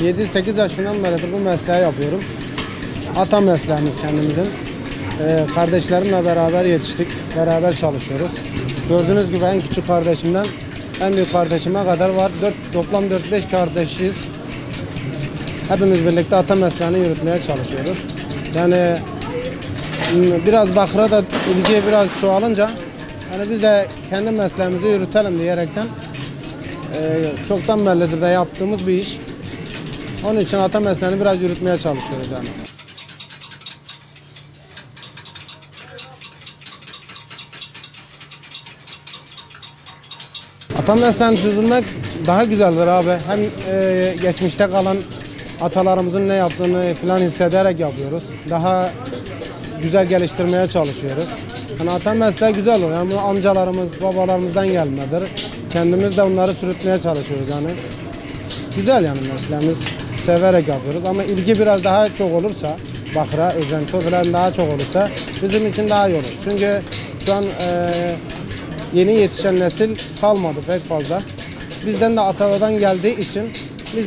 ...7-8 yaşından beridir bu mesleği yapıyorum. Ata mesleğimiz kendimizin. Kardeşlerimle beraber yetiştik, beraber çalışıyoruz. Gördüğünüz gibi en küçük kardeşimden en büyük kardeşime kadar var. Toplam 4-5 kardeşiz. Hepimiz birlikte ata mesleğini yürütmeye çalışıyoruz. Yani biraz Bakır'a da ilgi biraz çoğalınca yani biz de kendi mesleğimizi yürütelim diyerekten çoktan beridir de yaptığımız bir iş. Onun için ata mesleğini biraz yürütmeye çalışıyoruz yani. Ata mesleğini sürdürmek daha güzeldir abi. Hem geçmişte kalan atalarımızın ne yaptığını falan hissederek yapıyoruz. Daha güzel geliştirmeye çalışıyoruz. Yani ata mesleği güzel oluyor. Yani bu amcalarımız, babalarımızdan gelmedir. Kendimiz de onları sürütmeye çalışıyoruz yani. Güzel yani mesleğimiz. Severek yapıyoruz ama ilgi biraz daha çok olursa, Bakır'a, özenti falan daha çok olursa bizim için daha iyi olur. Çünkü şu an yeni yetişen nesil kalmadı pek fazla. Bizden de atalardan geldiği için biz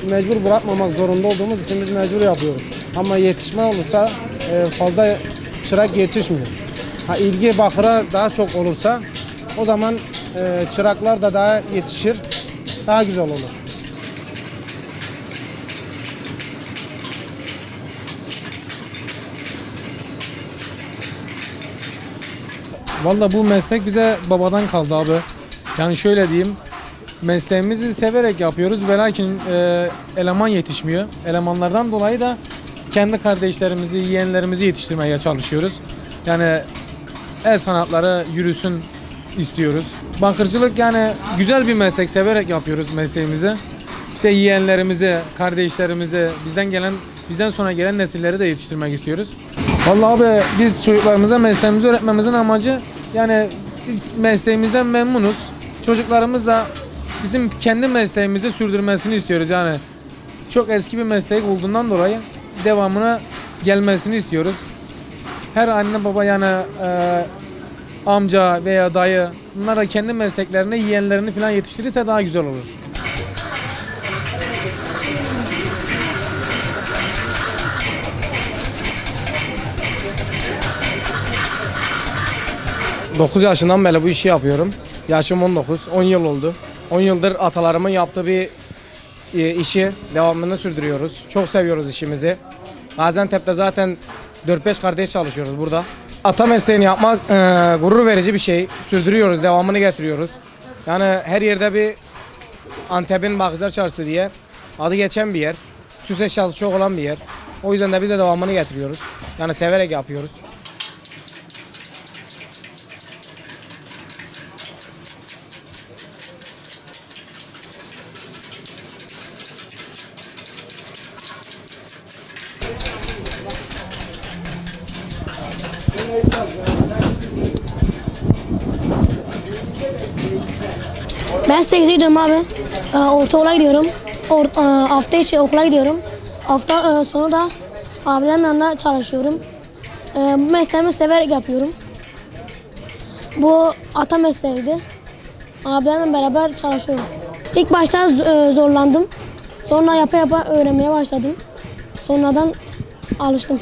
mecbur bırakmamak zorunda olduğumuz için biz mecbur yapıyoruz. Ama yetişme olursa fazla çırak yetişmiyor. Ha, ilgi Bakır'a daha çok olursa o zaman çıraklar da daha yetişir, daha güzel olur. Vallahi bu meslek bize babadan kaldı abi. Yani şöyle diyeyim, mesleğimizi severek yapıyoruz ve lakin eleman yetişmiyor. Elemanlardan dolayı da kendi kardeşlerimizi, yeğenlerimizi yetiştirmeye çalışıyoruz. Yani el sanatları yürüsün istiyoruz. Bakırcılık yani güzel bir meslek, severek yapıyoruz mesleğimizi. İşte yeğenlerimizi, kardeşlerimizi, bizden sonra gelen nesilleri de yetiştirmek istiyoruz. Vallahi abi biz çocuklarımıza mesleğimizi öğretmemizin amacı yani biz mesleğimizden memnunuz. Çocuklarımız da bizim kendi mesleğimizi sürdürmesini istiyoruz yani. Çok eski bir meslek olduğundan dolayı devamına gelmesini istiyoruz. Her anne baba yani amca veya dayı bunlar da kendi mesleklerini, yeğenlerini falan yetiştirirse daha güzel olur. ...9 yaşından beri bu işi yapıyorum. Yaşım 19, 10 yıl oldu. 10 yıldır atalarımın yaptığı bir işi devamını sürdürüyoruz. Çok seviyoruz işimizi. Gaziantep'te zaten 4-5 kardeş çalışıyoruz burada. Ata mesleğini yapmak gurur verici bir şey. Sürdürüyoruz, devamını getiriyoruz. Yani her yerde bir Antep'in Bakırcılar Çarşısı diye adı geçen bir yer. Süs eşyası çok olan bir yer. O yüzden de biz de devamını getiriyoruz. Yani severek yapıyoruz. Ben 8'e gidiyorum abi. Ortaokula gidiyorum. hafta içi okula gidiyorum. Hafta sonu da abilerin yanında çalışıyorum. Bu mesleğimi severek yapıyorum. Bu ata mesleğiydi. Abilerimle beraber çalışıyorum. İlk başta zorlandım. Sonra yapa yapa öğrenmeye başladım. Sonradan alıştım.